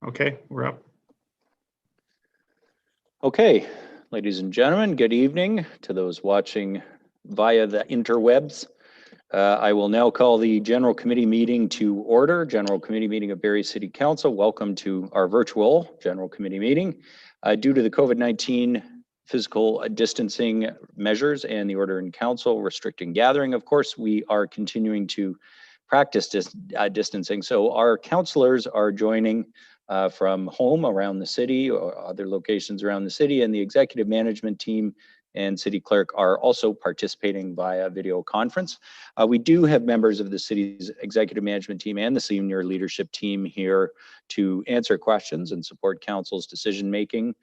Okay, we're up. Okay, ladies and gentlemen, good evening to those watching via the interwebs. I will now call the General Committee meeting to order. General Committee meeting of Barrie City Council. Welcome to our virtual General Committee meeting. Due to the COVID-19 physical distancing measures and the order in council restricting gathering, of course, we are continuing to practice distancing. So our councillors are joining from home around the city or other locations around the city, and the executive management team and city clerk are also participating via video conference. We do have members of the city's executive management team and the senior leadership team here to answer questions and support council's decision making.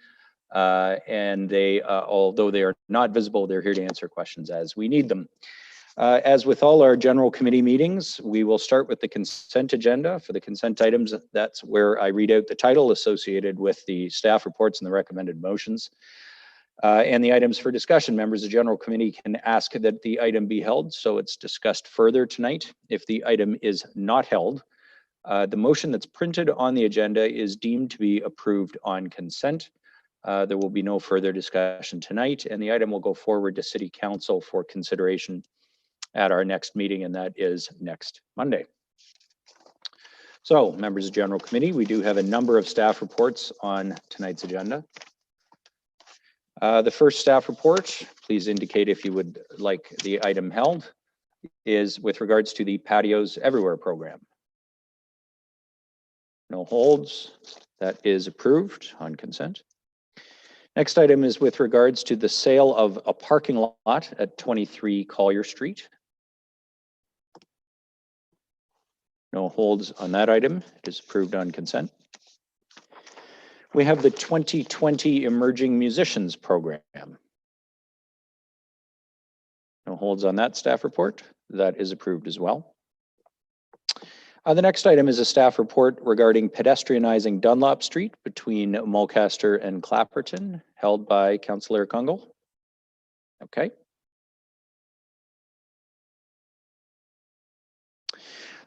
And they, although they are not visible, they're here to answer questions as we need them. As with all our general committee meetings, we will start with the consent agenda. For the consent items, that's where I read out the title associated with the staff reports and the recommended motions. And the items for discussion, members of the general committee can ask that the item be held so it's discussed further tonight. If the item is not held, the motion that's printed on the agenda is deemed to be approved on consent. There will be no further discussion tonight, and the item will go forward to City Council for consideration at our next meeting, and that is next Monday. So, members of the General Committee, we do have a number of staff reports on tonight's agenda. The first staff report, please indicate if you would like the item held, is with regards to the Patios Everywhere program. No holds. That is approved on consent. Next item is with regards to the sale of a parking lot at 23 Collier Street. No holds on that item. It is approved on consent. We have the 2020 Emerging Musicians Program. No holds on that staff report. That is approved as well. The next item is a staff report regarding pedestrianizing Dunlop Street between Mulcaster and Clapperton, held by Councillor Kungle. Okay.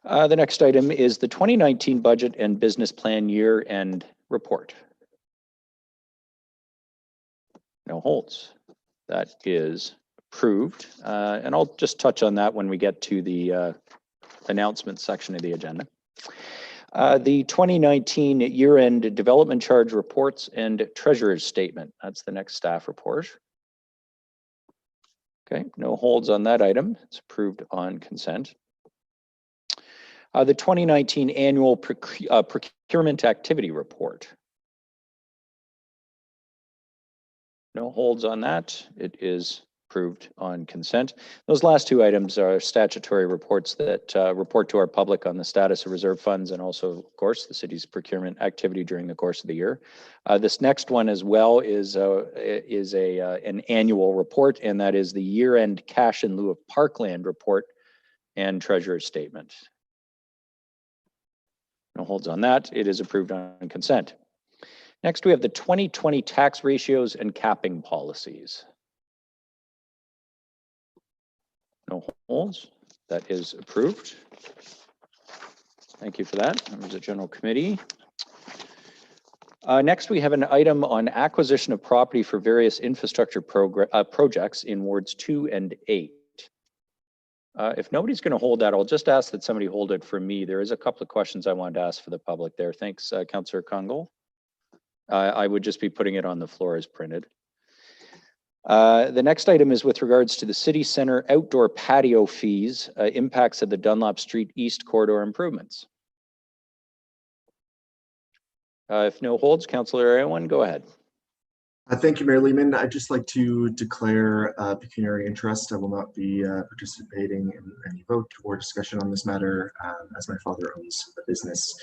The next item is the 2019 budget and business plan year-end report. No holds. That is approved. And I'll just touch on that when we get to the announcement section of the agenda. The 2019 year-end development charge reports and treasurer's statement. That's the next staff report. Okay, no holds on that item. It's approved on consent. The 2019 annual procurement activity report. No holds on that. It is approved on consent. Those last two items are statutory reports that report to our public on the status of reserve funds and also, of course, the city's procurement activity during the course of the year. This next one as well is an annual report, and that is the year-end cash in lieu of parkland report and treasurer's statement. No holds on that. It is approved on consent. Next, we have the 2020 tax ratios and capping policies. No holds. That is approved. Thank you for that, members of General Committee. Next, we have an item on acquisition of property for various infrastructure projects in wards 2 and 8. If nobody's going to hold that, I'll just ask that somebody hold it for me. There is a couple of questions I wanted to ask for the public there. Thanks, Councillor Kungle. I would just be putting it on the floor as printed. The next item is with regards to the city center outdoor patio fees, impacts of the Dunlop Street East corridor improvements. If no holds, Councillor Irwin, go ahead. Thank you, Mayor Lehman. I'd just like to declare pecuniary interest. I will not be participating in any vote or discussion on this matter as my father owns a business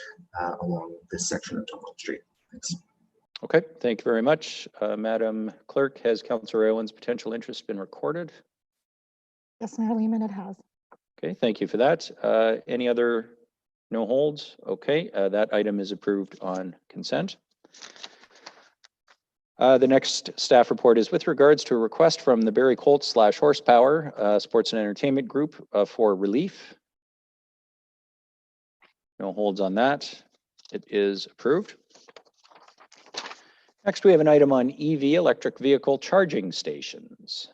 along this section of Dunlop Street. Thanks. Okay, thank you very much. Madam Clerk, has Councillor Irwin's potential interest been recorded? Yes, Mayor Lehman, it has. Okay, thank you for that. Any other no holds? Okay, that item is approved on consent. The next staff report is with regards to a request from the Barrie Colts / Horsepower Sports and Entertainment Group for relief. No holds on that. It is approved. Next, we have an item on EV, electric vehicle charging stations.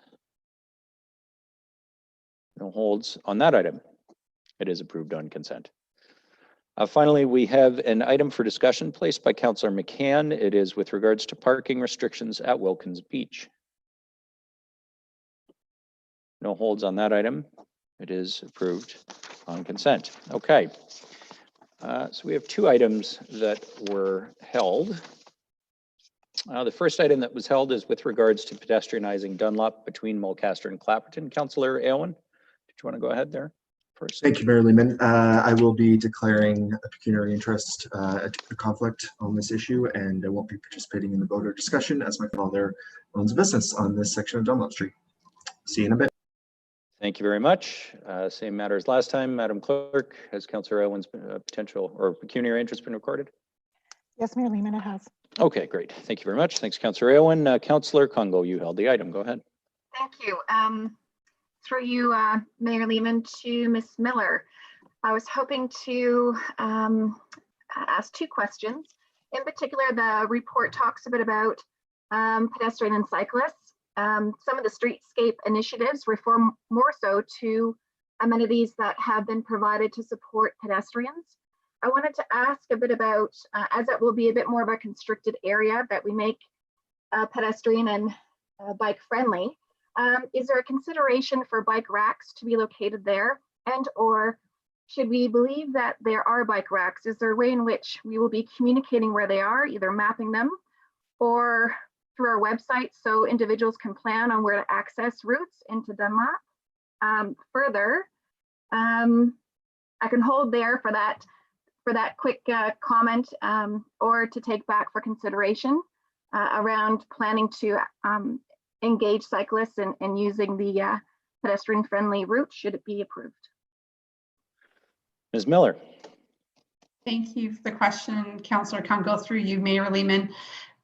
No holds on that item. It is approved on consent. Finally, we have an item for discussion placed by Councillor McCann. It is with regards to parking restrictions at Wilkins Beach. No holds on that item. It is approved on consent. Okay. So we have two items that were held. The first item that was held is with regards to pedestrianizing Dunlop between Mulcaster and Clapperton. Councillor Aylwin, did you want to go ahead there first? Thank you, Mayor Lehman. I will be declaring a pecuniary interest, a conflict on this issue, and I won't be participating in the vote or discussion as my father owns a business on this section of Dunlop Street. See you in a bit. Thank you very much. Same matter as last time. Madam Clerk, has Councillor Aylwin's potential or pecuniary interest been recorded? Yes, Mayor Lehman, it has. Okay, great. Thank you very much. Thanks, Councillor Aylwin. Councillor Congo, you held the item. Go ahead. Thank you. Through you, Mayor Lehman, to Ms. Miller. I was hoping to ask two questions. In particular, the report talks a bit about pedestrian and cyclists. Some of the streetscape initiatives refer more so to amenities that have been provided to support pedestrians. I wanted to ask a bit about, as it will be a bit more of a constricted area, that we make pedestrian and bike friendly. Is there a consideration for bike racks to be located there? And or should we believe that there are bike racks? Is there a way in which we will be communicating where they are, either mapping them or through our website so individuals can plan on where to access routes into Dunlop? Further, I can hold there for that quick comment or to take back for consideration around planning to engage cyclists in using the pedestrian friendly route should it be approved. Ms. Miller. Thank you for the question, Councillor Congo, through you, Mayor Lehman.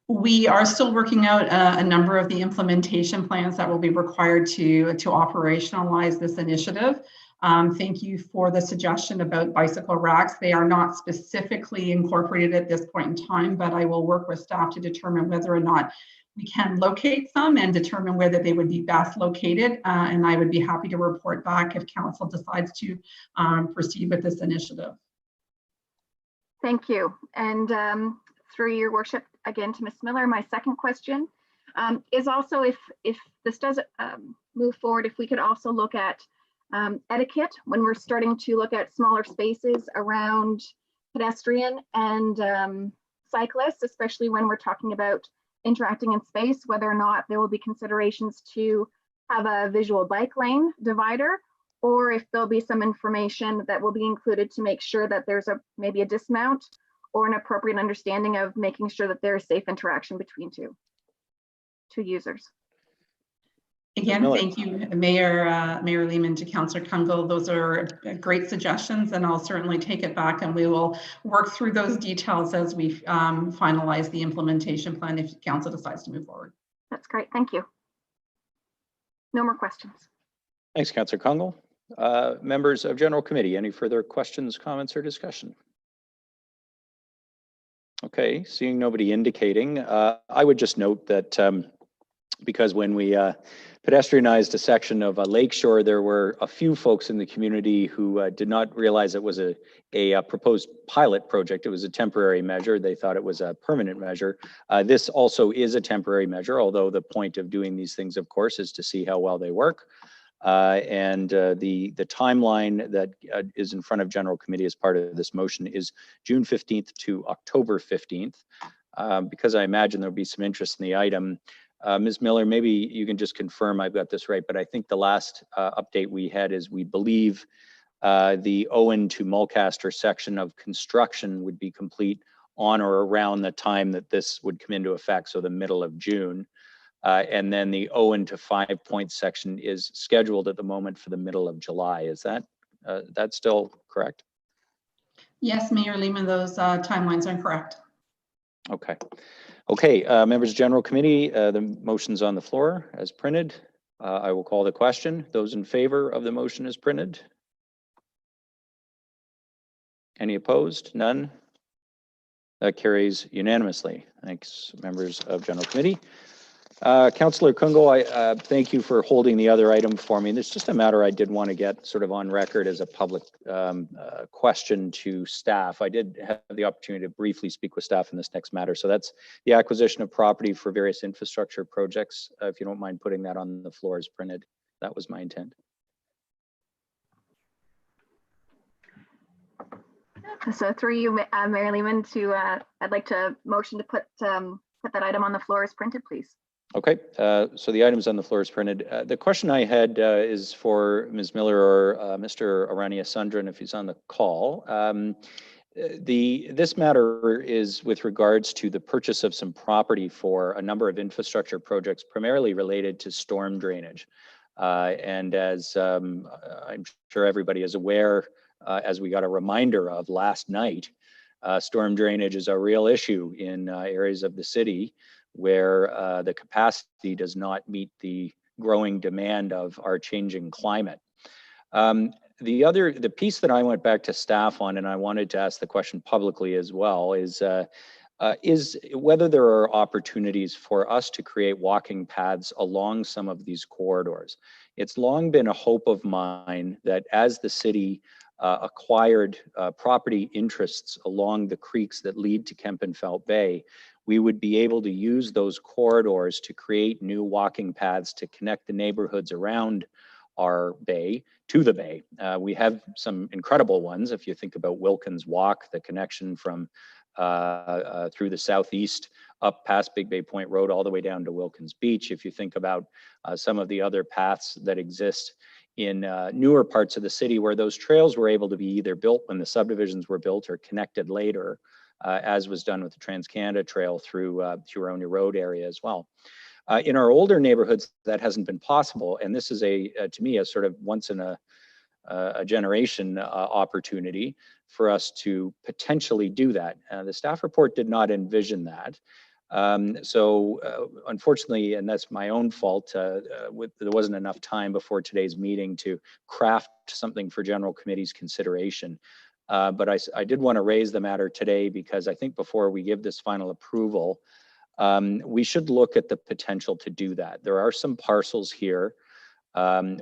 We are still working out a number of the implementation plans that will be required to operationalize this initiative. Thank you for the suggestion about bicycle racks. They are not specifically incorporated at this point in time, but I will work with staff to determine whether or not we can locate some and determine whether they would be best located. And I would be happy to report back if council decides to proceed with this initiative. Thank you. And through your worship, again to Ms. Miller, my second question is also if this does move forward, if we could also look at etiquette when we're starting to look at smaller spaces around pedestrian and cyclists, especially when we're talking about interacting in space, whether or not there will be considerations to have a visual bike lane divider, or if there'll be some information that will be included to make sure that there's maybe a dismount or an appropriate understanding of making sure that there's safe interaction between two users. Again, thank you, Mayor Lehman, to Councillor Congo. Those are great suggestions, and I'll certainly take it back and we will work through those details as we finalize the implementation plan if council decides to move forward. That's great. Thank you. No more questions. Thanks, Councillor Congo. Members of General Committee, any further questions, comments, or discussion? Okay, seeing nobody indicating, I would just note that because when we pedestrianized a section of a lakeshore, there were a few folks in the community who did not realize it was a proposed pilot project. It was a temporary measure. They thought it was a permanent measure. This also is a temporary measure, although the point of doing these things, of course, is to see how well they work. The timeline that is in front of General Committee as part of this motion is June 15th to October 15th. Because I imagine there'll be some interest in the item. Ms. Miller, maybe you can just confirm I've got this right, but I think the last update we had is we believe the Owen to Mulcaster section of construction would be complete on or around the time that this would come into effect, so the middle of June. And then the Owen to 5 Points section is scheduled at the moment for the middle of July. Is that that's still correct? Yes, Mayor Lehman, those timelines are correct. Okay. Okay, members of General Committee, the motion's on the floor as printed. I will call the question. Those in favor of the motion as printed? Any opposed? None? That carries unanimously. Thanks, members of General Committee. Councillor Kungo, I thank you for holding the other item for me. There's just a matter I did want to get sort of on record as a public question to staff. I did have the opportunity to briefly speak with staff in this next matter. So that's the acquisition of property for various infrastructure projects. If you don't mind putting that on the floor as printed, that was my intent. So through you, Mayor Lehman, I'd like to motion to put that item on the floor as printed, please. Okay, so the items on the floor is printed. The question I had is for Ms. Miller or Mr. Arania Sundran, if he's on the call. This matter is with regards to the purchase of some property for a number of infrastructure projects, primarily related to storm drainage. And as I'm sure everybody is aware, as we got a reminder of last night, storm drainage is a real issue in areas of the city where the capacity does not meet the growing demand of our changing climate. The piece that I went back to staff on, and I wanted to ask the question publicly as well, is whether there are opportunities for us to create walking paths along some of these corridors. It's long been a hope of mine that as the city acquired property interests along the creeks that lead to Kempenfelt Bay, we would be able to use those corridors to create new walking paths to connect the neighborhoods around our bay to the bay. We have some incredible ones. If you think about Wilkins Walk, the connection from through the southeast up past Big Bay Point Road all the way down to Wilkins Beach. If you think about some of the other paths that exist in newer parts of the city where those trails were able to be either built when the subdivisions were built or connected later, as was done with the Trans-Canada Trail through Huronia Road area as well. In our older neighborhoods, that hasn't been possible, and this is to me, a sort of once in a generation opportunity for us to potentially do that. The staff report did not envision that. Unfortunately, and that's my own fault, there wasn't enough time before today's meeting to craft something for General Committee's consideration. But I did want to raise the matter today because I think before we give this final approval, we should look at the potential to do that. There are some parcels here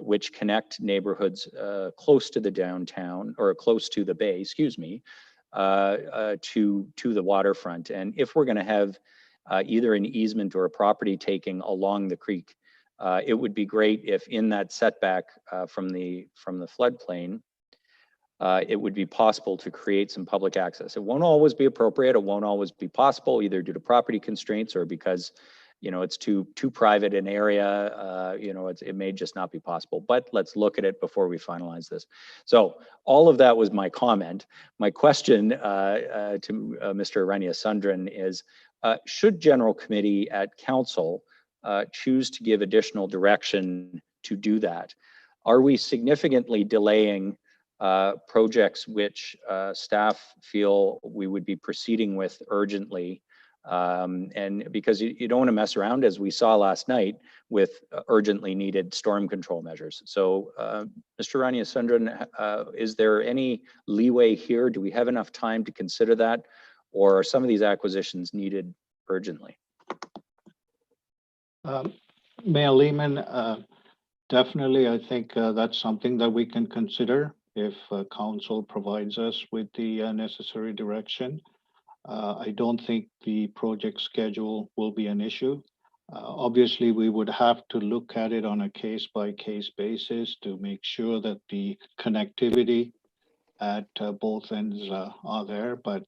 which connect neighborhoods close to the downtown or close to the bay, excuse me, to the waterfront. And if we're going to have either an easement or a property taking along the creek, it would be great if in that setback from the floodplain, it would be possible to create some public access. It won't always be appropriate. It won't always be possible, either due to property constraints or because, it's too private an area. It may just not be possible. But let's look at it before we finalize this. So all of that was my comment. My question to Mr. Arania Sundran is, should General Committee at Council choose to give additional direction to do that? Are we significantly delaying projects which staff feel we would be proceeding with urgently? And because you don't want to mess around, as we saw last night, with urgently needed storm control measures. So Mr. Arania Sundran, is there any leeway here? Do we have enough time to consider that? Or are some of these acquisitions needed urgently? Mayor Lehman, definitely, I think that's something that we can consider if council provides us with the necessary direction. I don't think the project schedule will be an issue. Obviously, we would have to look at it on a case-by-case basis to make sure that the connectivity at both ends are there. But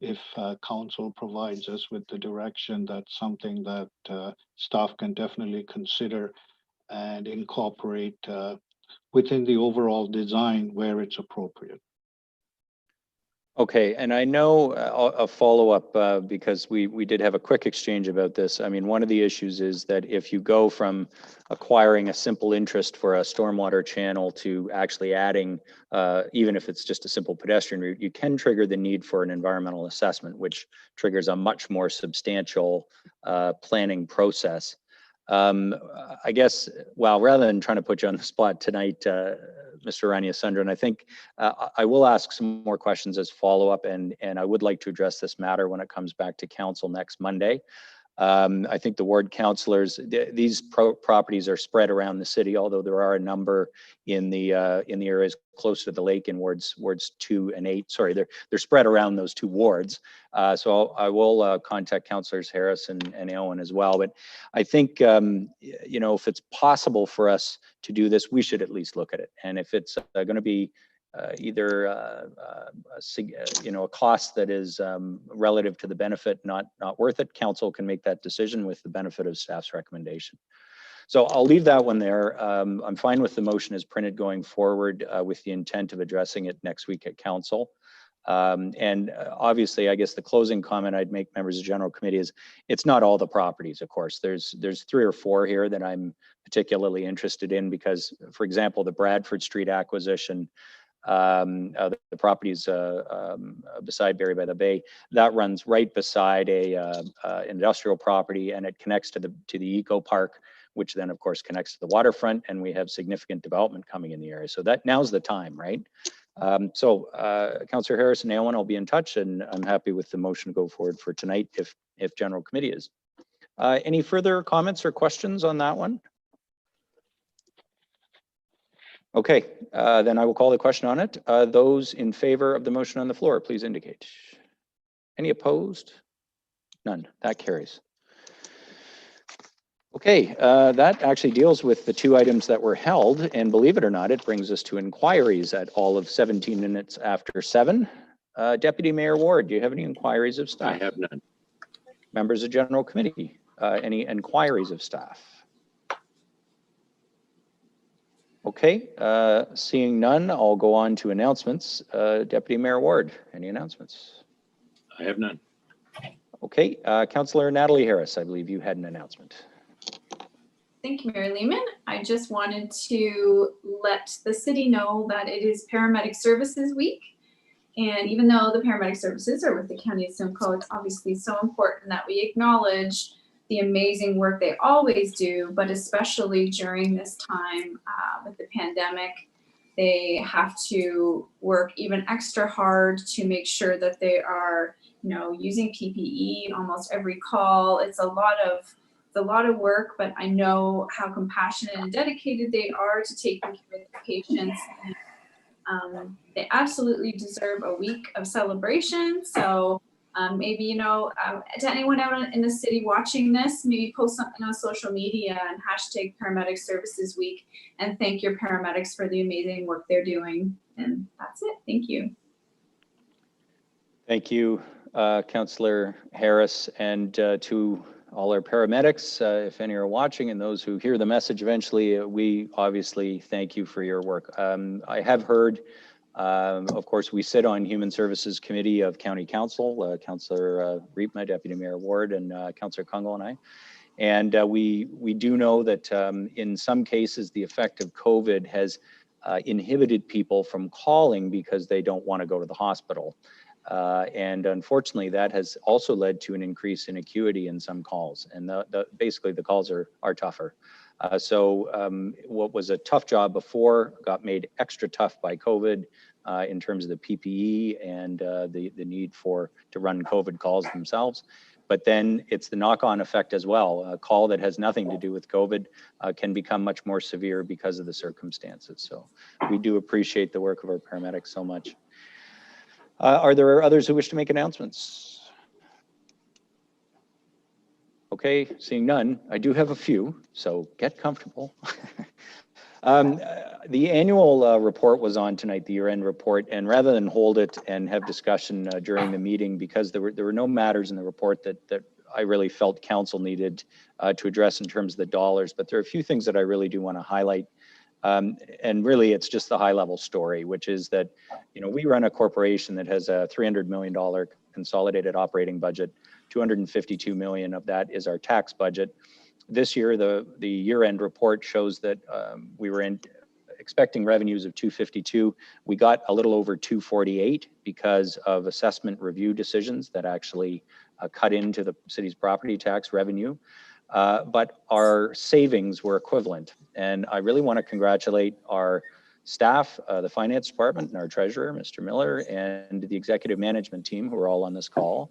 if council provides us with the direction, that's something that staff can definitely consider and incorporate within the overall design where it's appropriate. Okay, and I know a follow-up because we did have a quick exchange about this. I mean, one of the issues is that if you go from acquiring a simple interest for a stormwater channel to actually adding, even if it's just a simple pedestrian route, you can trigger the need for an environmental assessment, which triggers a much more substantial planning process. I guess, well, rather than trying to put you on the spot tonight, Mr. Rania-Sundrin. I think I will ask some more questions as follow-up, and I would like to address this matter when it comes back to council next Monday. I think the ward councillors, these properties are spread around the city, although there are a number in the areas close to the lake in wards 2 and 8. Sorry, they're spread around those 2 wards. So I will contact councillors Harris and Owen as well. But I think you know, if it's possible for us to do this, we should at least look at it. And if it's going to be either you know, a cost that is relative to the benefit, not worth it, council can make that decision with the benefit of staff's recommendation. So I'll leave that one there. I'm fine with the motion as printed going forward with the intent of addressing it next week at council. And obviously, I guess the closing comment I'd make, members of general committee, is it's not all the properties, of course. There's 3 or 4 here that I'm particularly interested in because, for example, the Bradford Street acquisition, the properties beside Barry by the Bay, that runs right beside a industrial property, and it connects to the eco park, which then of course connects to the waterfront, and we have significant development coming in the area. So that now's the time, right? Councillor Harris and Owen, I'll be in touch, and I'm happy with the motion to go forward for tonight if general committee is. Any further comments or questions on that one? Okay, then I will call the question on it. Those in favor of the motion on the floor, please indicate. Any opposed? None. That carries. Okay, that actually deals with the 2 items that were held, and believe it or not, it brings us to inquiries at all of 17 minutes after 7. Deputy Mayor Ward, do you have any inquiries of staff? I have none. Members of general committee, any inquiries of staff? Okay, seeing none, I'll go on to announcements. Deputy Mayor Ward, any announcements? I have none. Okay, Councillor Natalie Harris, I believe you had an announcement. Thank you, Mayor Lehman. I just wanted to let the city know that it is Paramedic Services Week. And even though the paramedic services are with the County of Simcoe, it's obviously so important that we acknowledge the amazing work they always do, but especially during this time with the pandemic, they have to work even extra hard to make sure that they are, you know, using PPE almost every call. It's a lot of work, but I know how compassionate and dedicated they are to taking care of the patients. And, they absolutely deserve a week of celebration. So maybe, you know, to anyone out in the city watching this, maybe post something on social media and hashtag Paramedic Services Week and thank your paramedics for the amazing work they're doing. And that's it. Thank you. Thank you, Councillor Harris, and to all our paramedics, if any are watching, and those who hear the message eventually, we obviously thank you for your work. I have heard, of course, we sit on Human Services Committee of County Council, Councillor Riepma, Deputy Mayor Ward, and Councillor Kungle and I. And we do know that in some cases, the effect of COVID has inhibited people from calling because they don't want to go to the hospital. And unfortunately, that has also led to an increase in acuity in some calls. And basically, the calls are tougher. So what was a tough job before got made extra tough by COVID in terms of the PPE and the need to run COVID calls themselves. But then it's the knock-on effect as well. A call that has nothing to do with COVID can become much more severe because of the circumstances. So we do appreciate the work of our paramedics so much. Are there others who wish to make announcements? Okay, seeing none, I do have a few, so get comfortable. The annual report was on tonight, the year-end report, and rather than hold it and have discussion during the meeting, because there were no matters in the report that I really felt council needed to address in terms of the dollars, but there are a few things that I really do want to highlight. And really, it's just the high-level story, which is that, you know, we run a corporation that has a $300 million consolidated operating budget. 252 million of that is our tax budget. This year, the year-end report shows that we were expecting revenues of 252. We got a little over 248 because of assessment review decisions that actually cut into the city's property tax revenue. But our savings were equivalent. And I really want to congratulate our staff, the finance department, and our treasurer, Mr. Miller, and the executive management team who are all on this call.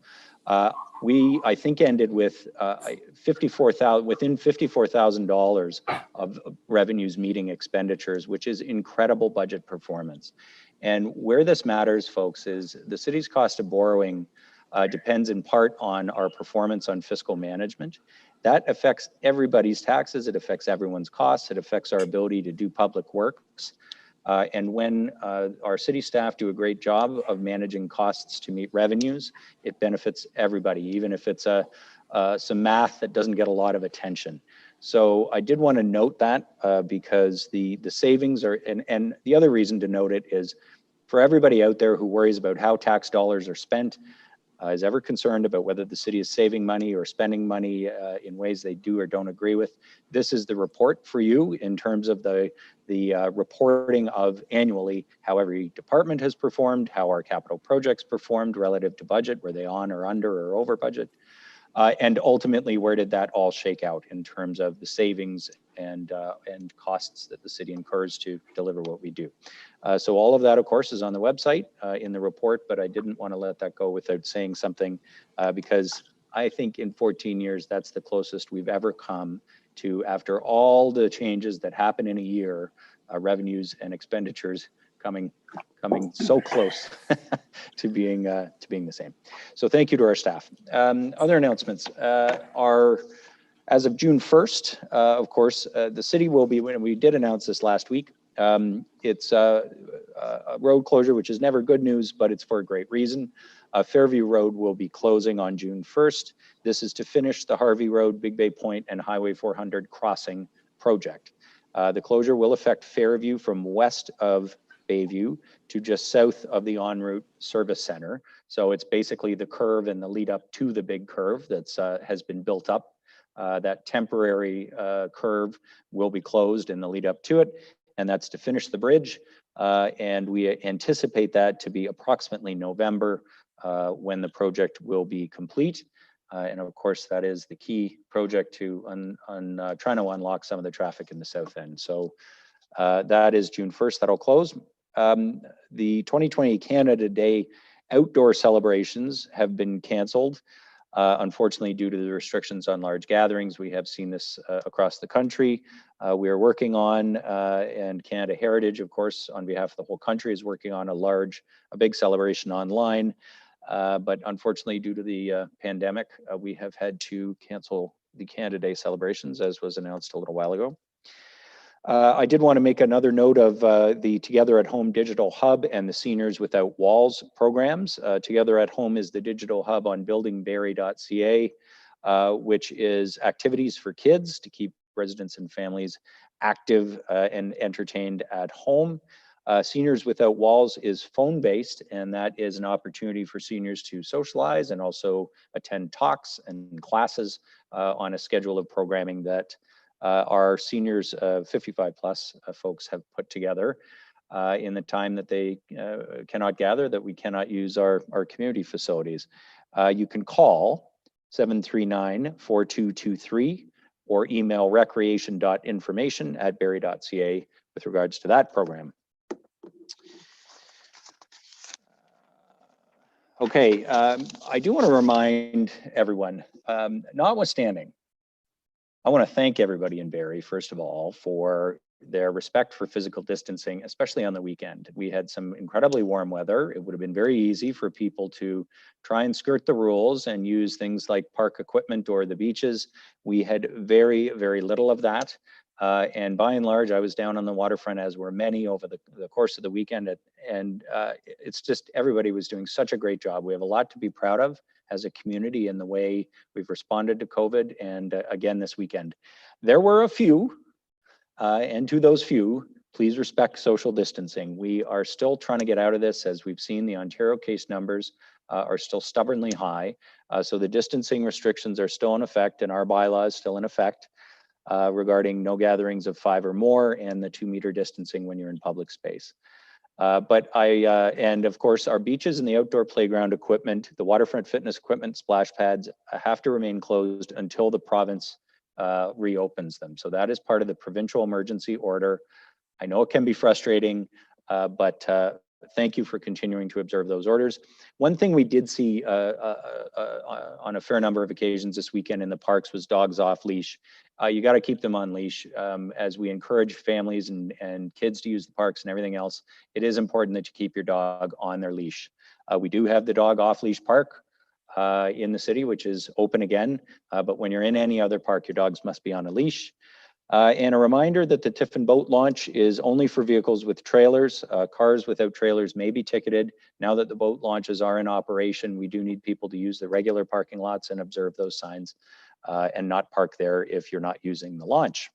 We, I think, ended with within $54,000 of revenues meeting expenditures, which is incredible budget performance. And where this matters, folks, is the city's cost of borrowing depends in part on our performance on fiscal management. That affects everybody's taxes. It affects everyone's costs. It affects our ability to do public works. And when our city staff do a great job of managing costs to meet revenues, it benefits everybody, even if it's some math that doesn't get a lot of attention. So I did want to note that because the savings are, and the other reason to note it is for everybody out there who worries about how tax dollars are spent, is ever concerned about whether the city is saving money or spending money in ways they do or don't agree with. This is the report for you in terms of the reporting of annually how every department has performed, how our capital projects performed relative to budget, were they on or under or over budget, and ultimately where did that all shake out in terms of the savings and costs that the city incurs to deliver what we do. So all of that, of course, is on the website in the report, but I didn't want to let that go without saying something because I think in 14 years, that's the closest we've ever come to, after all the changes that happen in a year, revenues and expenditures coming so close to being the same. So thank you to our staff. Other announcements are, as of June 1st, of course, the city will be, when we did announce this last week, it's a road closure, which is never good news, but it's for a great reason. Fairview Road will be closing on June 1st. This is to finish the Harvey Road, Big Bay Point, and Highway 400 crossing project. The closure will affect Fairview from west of Bayview to just south of the en route service center. So it's basically the curve and the lead up to the big curve that's has been built up. That temporary curve will be closed in the lead up to it, and that's to finish the bridge. And we anticipate that to be approximately November when the project will be complete. And of course, that is the key project to trying to unlock some of the traffic in the south end. So that is June 1st, that'll close. The 2020 Canada Day outdoor celebrations have been canceled. Unfortunately, due to the restrictions on large gatherings, we have seen this across the country. We are working on, and Canada Heritage, of course, on behalf of the whole country, is working on a big celebration online. But unfortunately, due to the pandemic, we have had to cancel the Canada Day celebrations, as was announced a little while ago. I did want to make another note of the Together at Home digital hub and the Seniors Without Walls programs. Together at Home is the digital hub on buildingbarrie.ca, which is activities for kids to keep residents and families active and entertained at home. Seniors Without Walls is phone-based, and that is an opportunity for seniors to socialize and also attend talks and classes on a schedule of programming that our seniors, 55 plus folks, have put together in the time that they cannot gather, that we cannot use our community facilities. You can call 739-4223 or email recreation.information@barrie.ca with regards to that program. Okay, I do want to remind everyone, notwithstanding, I want to thank everybody in Barrie, first of all, for their respect for physical distancing, especially on the weekend. We had some incredibly warm weather. It would have been very easy for people to try and skirt the rules and use things like park equipment or the beaches. We had very, very little of that. And by and large, I was down on the waterfront, as were many, over the course of the weekend. And it's just, everybody was doing such a great job. We have a lot to be proud of as a community in the way we've responded to COVID. And again, this weekend, there were a few, and to those few, please respect social distancing. We are still trying to get out of this. As we've seen, the Ontario case numbers are still stubbornly high. So the distancing restrictions are still in effect, and our bylaw is still in effect regarding no gatherings of 5 or more and the 2-meter distancing when you're in public space. And of course, our beaches and the outdoor playground equipment, the waterfront fitness equipment, splash pads have to remain closed until the province reopens them. So that is part of the provincial emergency order. I know it can be frustrating, but thank you for continuing to observe those orders. One thing we did see on a fair number of occasions this weekend in the parks was dogs off leash. You got to keep them on leash as we encourage families and kids to use the parks and everything else. It is important that you keep your dog on their leash. We do have the dog off leash park in the city, which is open again. But when you're in any other park, your dogs must be on a leash. And a reminder that the Tiffin boat launch is only for vehicles with trailers. Cars without trailers may be ticketed. Now that the boat launches are in operation, we do need people to use the regular parking lots and observe those signs and not park there if you're not using the launch.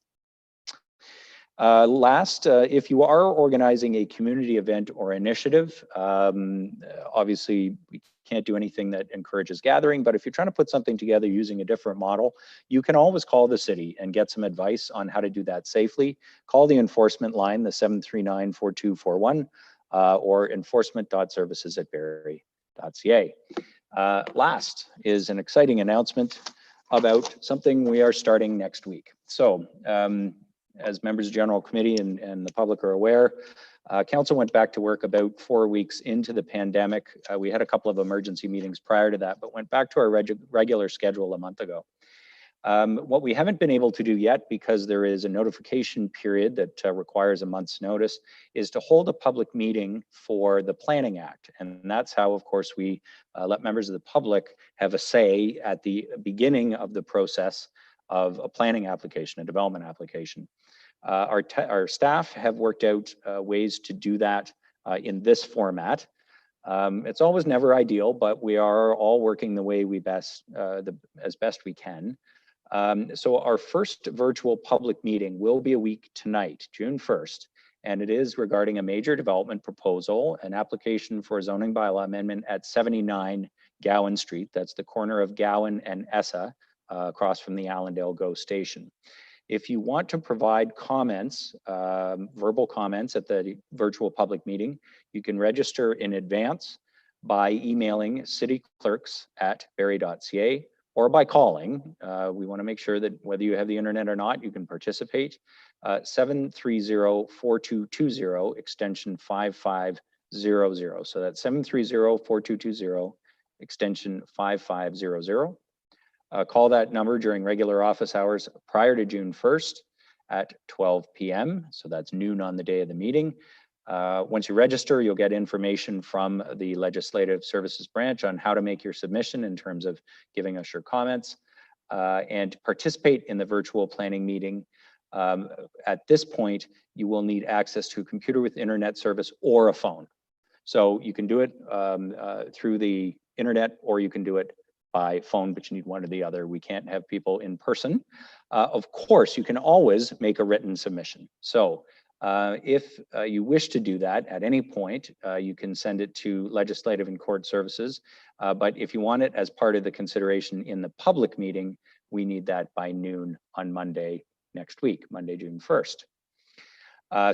Last, if you are organizing a community event or initiative, obviously we can't do anything that encourages gathering, but if you're trying to put something together using a different model, you can always call the city and get some advice on how to do that safely. Call the enforcement line, the 739-4241, or enforcement.services@barrie.ca. Last is an exciting announcement about something we are starting next week. So, as members of General Committee and the public are aware, Council went back to work about 4 weeks into the pandemic. We had a couple of emergency meetings prior to that, but went back to our regular schedule a month ago. What we haven't been able to do yet, because there is a notification period that requires a month's notice, is to hold a public meeting for the Planning Act. And that's how, of course, we let members of the public have a say at the beginning of the process of a planning application, a development application. Our staff have worked out ways to do that in this format. It's always never ideal, but we are all working the way we as best we can. So our first virtual public meeting will be a week tonight, June 1st, and it is regarding a major development proposal, an application for a zoning bylaw amendment at 79 Gowan Street. That's the corner of Gowan and Essa, across from the Allendale GO station. If you want to provide comments, verbal comments at the virtual public meeting, you can register in advance by emailing cityclerks@barrie.ca or by calling. We want to make sure that whether you have the internet or not, you can participate. 730-4220 extension 5500. So that's 730-4220 extension 5500. Call that number during regular office hours prior to June 1st at 12 p.m. So that's noon on the day of the meeting. Once you register, you'll get information from the Legislative Services Branch on how to make your submission in terms of giving us your comments and to participate in the virtual planning meeting. At this point, you will need access to a computer with internet service or a phone. So you can do it through the internet or you can do it by phone, but you need one or the other. We can't have people in person. Of course, you can always make a written submission. So if you wish to do that at any point, you can send it to Legislative and Court Services. But if you want it as part of the consideration in the public meeting, we need that by noon on Monday next week, Monday, June 1st.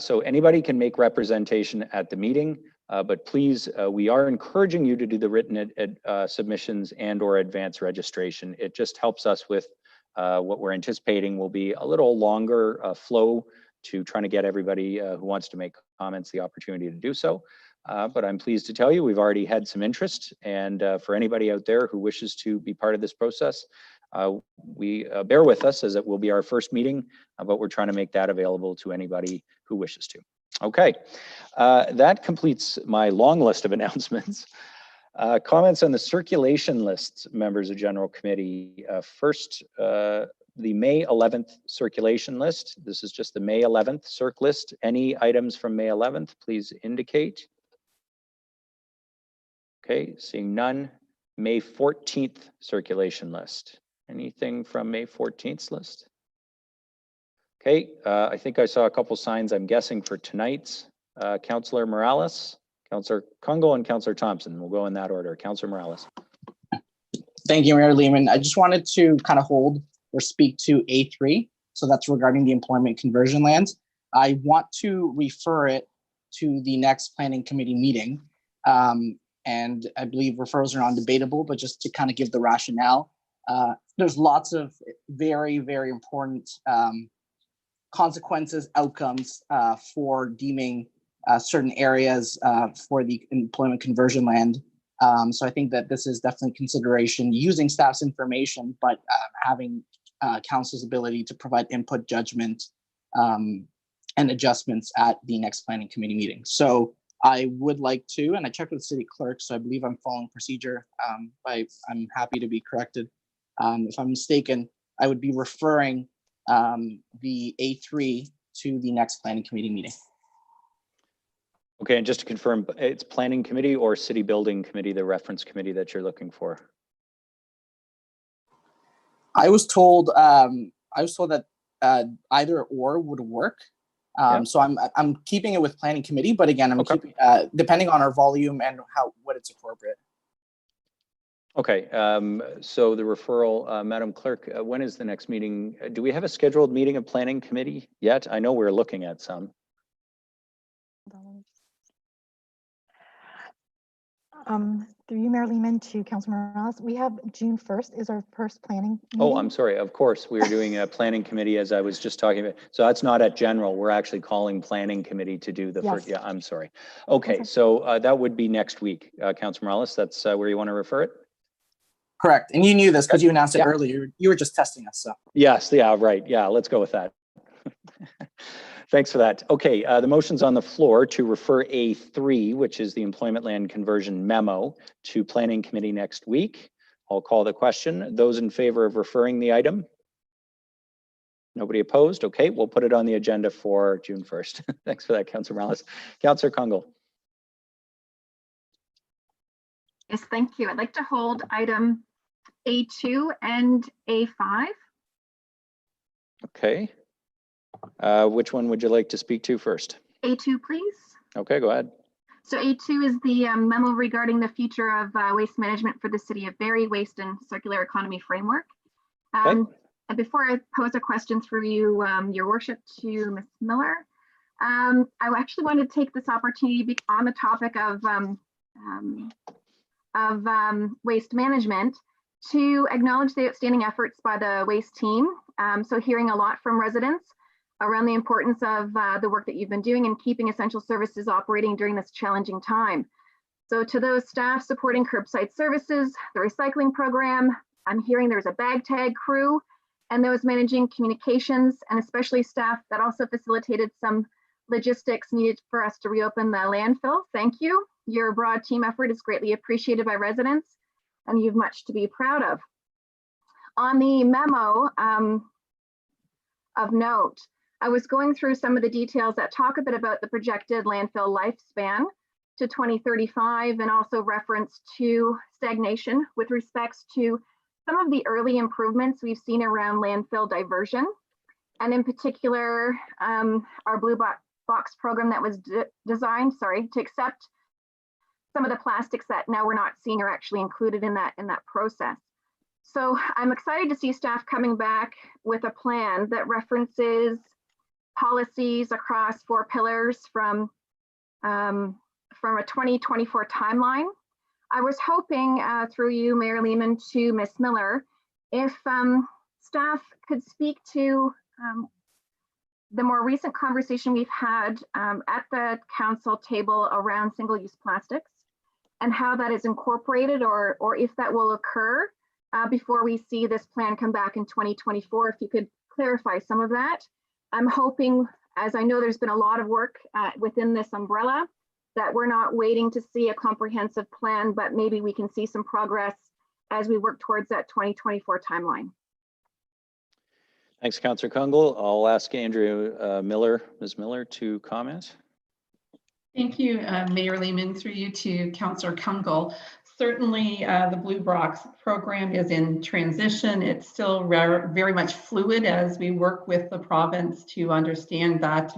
So anybody can make representation at the meeting. But please, we are encouraging you to do the written submissions and or advance registration. It just helps us with what we're anticipating will be a little longer flow to trying to get everybody who wants to make comments the opportunity to do so. But I'm pleased to tell you we've already had some interest, and for anybody out there who wishes to be part of this process, we bear with us as it will be our first meeting, but we're trying to make that available to anybody who wishes to. Okay, that completes my long list of announcements. Comments on the circulation lists, members of General Committee. First, the May 11th circulation list. This is just the May 11th circ list. Any items from May 11th, please indicate. Okay, seeing none. May 14th circulation list. Anything from May 14th list? Okay, I think I saw a couple signs, I'm guessing, for tonight's. Councillor Morales, Councillor Kungl, and Councillor Thompson. We'll go in that order. Councillor Morales. Thank you, Mayor Lehman. I just wanted to kind of hold or speak to A3. So that's regarding the employment conversion lands. I want to refer it to the next planning committee meeting. And I believe referrals are non-debatable, but just to kind of give the rationale, there's lots of very, very important consequences, outcomes for deeming certain areas for the employment conversion land. So I think that this is definitely consideration using staff's information, but having council's ability to provide input, judgment, and adjustments at the next planning committee meeting. So I would like to, and I checked with the city clerk, so I believe I'm following procedure. I'm happy to be corrected. If I'm mistaken, I would be referring the A3 to the next planning committee meeting. Okay, and just to confirm, it's planning committee or city building committee, the reference committee that you're looking for? I was told that either or would work. So I'm keeping it with planning committee, but again, I'm keeping depending on our volume and what it's appropriate. Okay, so the referral, Madam Clerk, when is the next meeting? Do we have a scheduled meeting of planning committee yet? I know we're looking at some. Through you, Mayor Lehman, to Councilor Morales, we have June 1st is our first planning meeting. Oh, I'm sorry. Of course, we are doing a planning committee as I was just talking about. So that's not at general. We're actually calling planning committee to do the first. Yeah, I'm sorry. Okay, so that would be next week. Councilor Morales, that's where you want to refer it? Correct. And you knew this because you announced it earlier. You were just testing us. So. Yes. Yeah, right. Yeah, let's go with that. Thanks for that. Okay, the motion's on the floor to refer A3, which is the employment land conversion memo, to planning committee next week. I'll call the question. Those in favor of referring the item? Nobody opposed? Okay, we'll put it on the agenda for June 1st. Thanks for that, Councilor Morales. Councilor Kungl. Yes, thank you. I'd like to hold item A2 and A5. Okay. Which one would you like to speak to first? A2, please. Okay, go ahead. So A2 is the memo regarding the future of waste management for the city of Barrie, waste and circular economy framework. And before I pose a question through you, your worship, to Ms. Miller, I actually wanted to take this opportunity on the topic of waste management to acknowledge the outstanding efforts by the waste team. So hearing a lot from residents around the importance of the work that you've been doing and keeping essential services operating during this challenging time. So to those staff supporting curbside services, the recycling program, I'm hearing there's a bag tag crew, and those managing communications, and especially staff that also facilitated some logistics needed for us to reopen the landfill. Thank you. Your broad team effort is greatly appreciated by residents, and you've much to be proud of. On the memo of note, I was going through some of the details that talk a bit about the projected landfill lifespan to 2035, and also reference to stagnation with respects to some of the early improvements we've seen around landfill diversion. And in particular, our blue box program that was designed, to accept some of the plastics that now we're not seeing are actually included in that process. So I'm excited to see staff coming back with a plan that references policies across 4 pillars from a 2024 timeline. I was hoping through you, Mayor Lehman, to Ms. Miller, if staff could speak to the more recent conversation we've had at the council table around single-use plastics and how that is incorporated, or if that will occur before we see this plan come back in 2024. If you could clarify some of that. I'm hoping, as I know there's been a lot of work within this umbrella, that we're not waiting to see a comprehensive plan, but maybe we can see some progress as we work towards that 2024 timeline. Thanks, Councillor Kungl. I'll ask Andrea Ms. Miller, to comment. Thank you, Mayor Lehman, through you to Councillor Kungl. Certainly, the Blue Box program is in transition. It's still very much fluid as we work with the province to understand that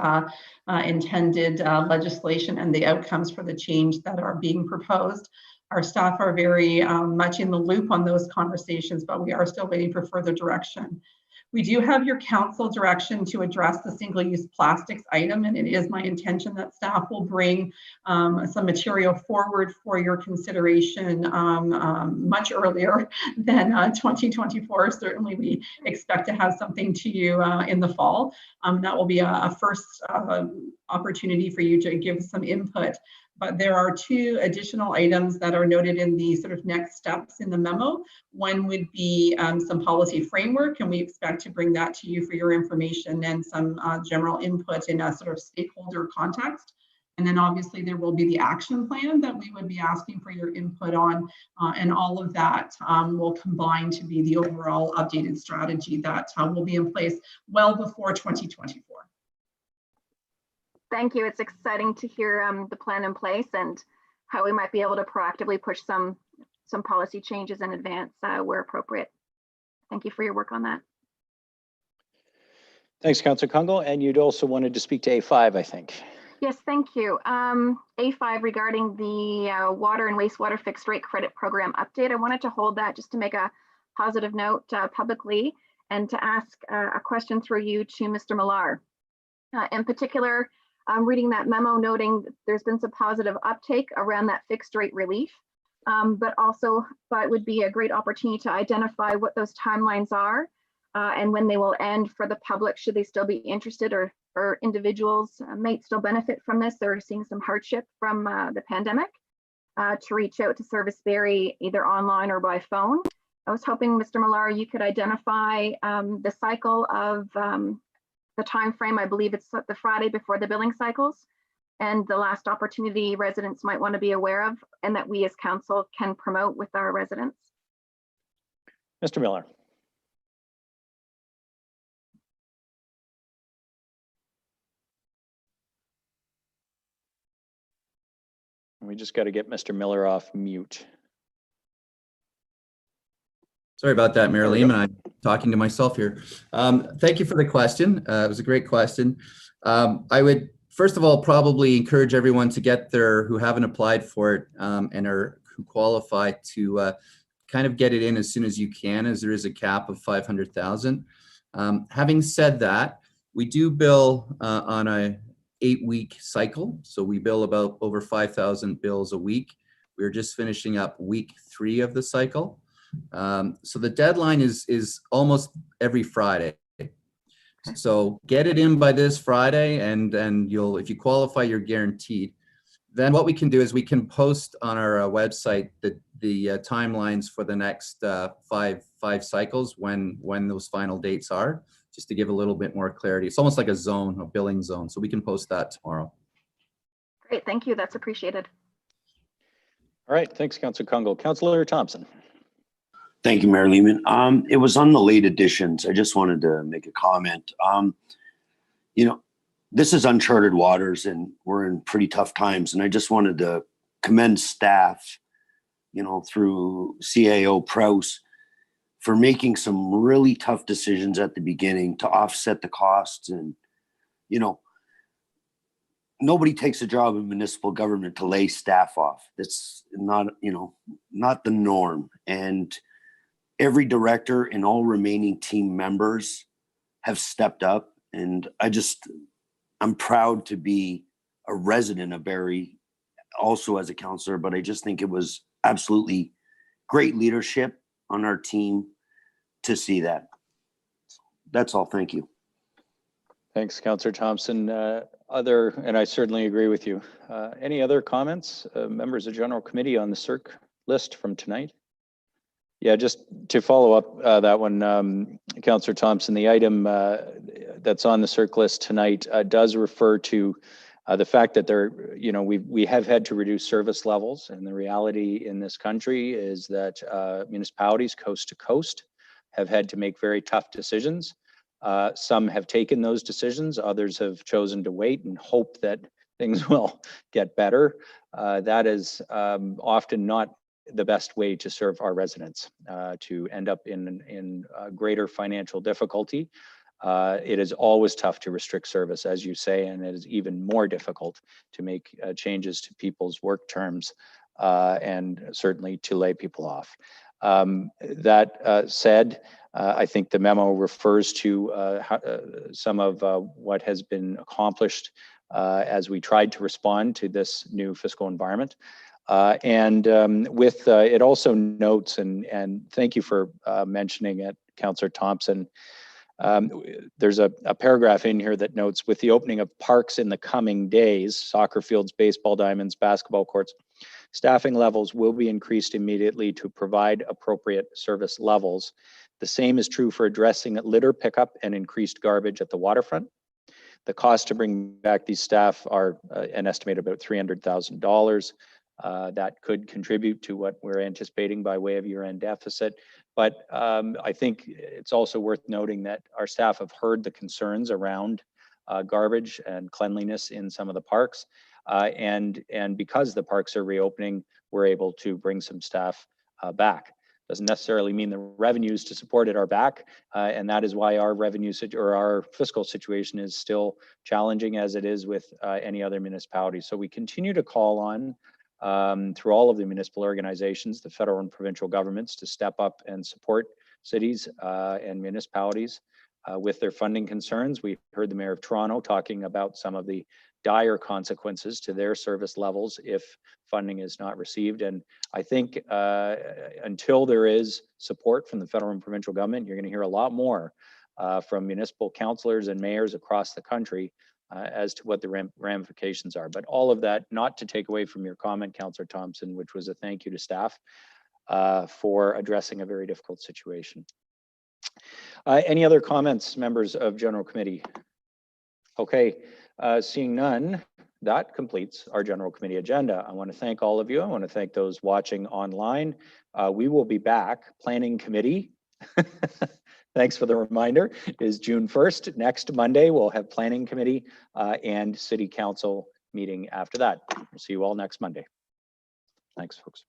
intended legislation and the outcomes for the change that are being proposed. Our staff are very much in the loop on those conversations, but we are still waiting for further direction. We do have your council direction to address the single-use plastics item, and it is my intention that staff will bring some material forward for your consideration much earlier than 2024. Certainly, we expect to have something to you in the fall. That will be a first opportunity for you to give some input. But there are two additional items that are noted in the sort of next steps in the memo. One would be some policy framework, and we expect to bring that to you for your information and some general input in a sort of stakeholder context. And then obviously there will be the action plan that we would be asking for your input on, and all of that will combine to be the overall updated strategy that will be in place well before 2024. Thank you. It's exciting to hear the plan in place and how we might be able to proactively push some policy changes in advance where appropriate. Thank you for your work on that. Thanks, Councillor Kungl. And you'd also wanted to speak to A5, I think. Yes, thank you. A5 regarding the water and wastewater fixed rate credit program update. I wanted to hold that just to make a positive note publicly and to ask a question through you to Mr. Millar. In particular, I'm reading that memo noting that there's been some positive uptake around that fixed rate relief, but also it would be a great opportunity to identify what those timelines are and when they will end for the public. Should they still be interested, or individuals might still benefit from this? They're seeing some hardship from the pandemic, to reach out to Service Barrie either online or by phone. I was hoping, Mr. Millar, you could identify the cycle of the time frame. I believe it's the Friday before the billing cycles, and the last opportunity residents might want to be aware of, and that we as council can promote with our residents. Mr. Miller. We just got to get Mr. Miller off mute. Sorry about that, Mayor Lehman. I'm talking to myself here. Thank you for the question. It was a great question. I would, first of all, probably encourage everyone to get there who haven't applied for it and who qualify to kind of get it in as soon as you can, as there is a cap of 500,000. Having said that, we do bill on a 8-week cycle. So we bill about over 5,000 bills a week. We're just finishing up week 3 of the cycle. So the deadline is almost every Friday. So get it in by this Friday, and you'll, if you qualify, you're guaranteed. Then what we can do is we can post on our website the timelines for the next five cycles when those final dates are, just to give a little bit more clarity. It's almost like a zone, a billing zone. So we can post that tomorrow. Great, thank you. That's appreciated. All right, thanks, Councillor Kungl. Councillor Thompson. Thank you, Mayor Lehman. It was on the late additions. I just wanted to make a comment. You know, this is uncharted waters and we're in pretty tough times. And I just wanted to commend staff, you know, through CAO Prowse for making some really tough decisions at the beginning to offset the costs. And, you know, nobody takes a job in municipal government to lay staff off. That's not, you know, not the norm. And every director and all remaining team members have stepped up. And I'm proud to be a resident of Barrie, also as a councillor, but I just think it was absolutely great leadership on our team to see that. That's all. Thank you. Thanks, Councillor Thompson. And I certainly agree with you. Any other comments, members of General Committee on the CERC list from tonight? Yeah, just to follow up that one, Councillor Thompson, the item that's on the CERC list tonight does refer to the fact that we have had to reduce service levels, and the reality in this country is that municipalities coast to coast have had to make very tough decisions. Some have taken those decisions, others have chosen to wait and hope that things will get better. That is often not the best way to serve our residents, to end up in greater financial difficulty. It is always tough to restrict service, as you say, and it is even more difficult to make changes to people's work terms and certainly to lay people off. That said, I think the memo refers to some of what has been accomplished as we tried to respond to this new fiscal environment. It also notes, and thank you for mentioning it, Councillor Thompson, there's a paragraph in here that notes, with the opening of parks in the coming days, soccer fields, baseball diamonds, basketball courts, staffing levels will be increased immediately to provide appropriate service levels. The same is true for addressing litter pickup and increased garbage at the waterfront. The cost to bring back these staff are an estimated about $300,000. That could contribute to what we're anticipating by way of year-end deficit. But I think it's also worth noting that our staff have heard the concerns around garbage and cleanliness in some of the parks. And because the parks are reopening, we're able to bring some staff back. Doesn't necessarily mean the revenues to support it are back, and that is why our our fiscal situation is still challenging, as it is with any other municipality. So we continue to call on through all of the municipal organizations, the federal and provincial governments, to step up and support cities and municipalities with their funding concerns. We heard the Mayor of Toronto talking about some of the dire consequences to their service levels if funding is not received. And I think until there is support from the federal and provincial government, you're going to hear a lot more from municipal councillors and mayors across the country as to what the ramifications are. But all of that, not to take away from your comment, Councillor Thompson, which was a thank you to staff for addressing a very difficult situation. Any other comments, members of General Committee? Okay, seeing none, that completes our General Committee agenda. I want to thank all of you. I want to thank those watching online. We will be back. Planning Committee, thanks for the reminder, is June 1st. Next Monday, we'll have Planning Committee and City Council meeting after that. We'll see you all next Monday. Thanks, folks.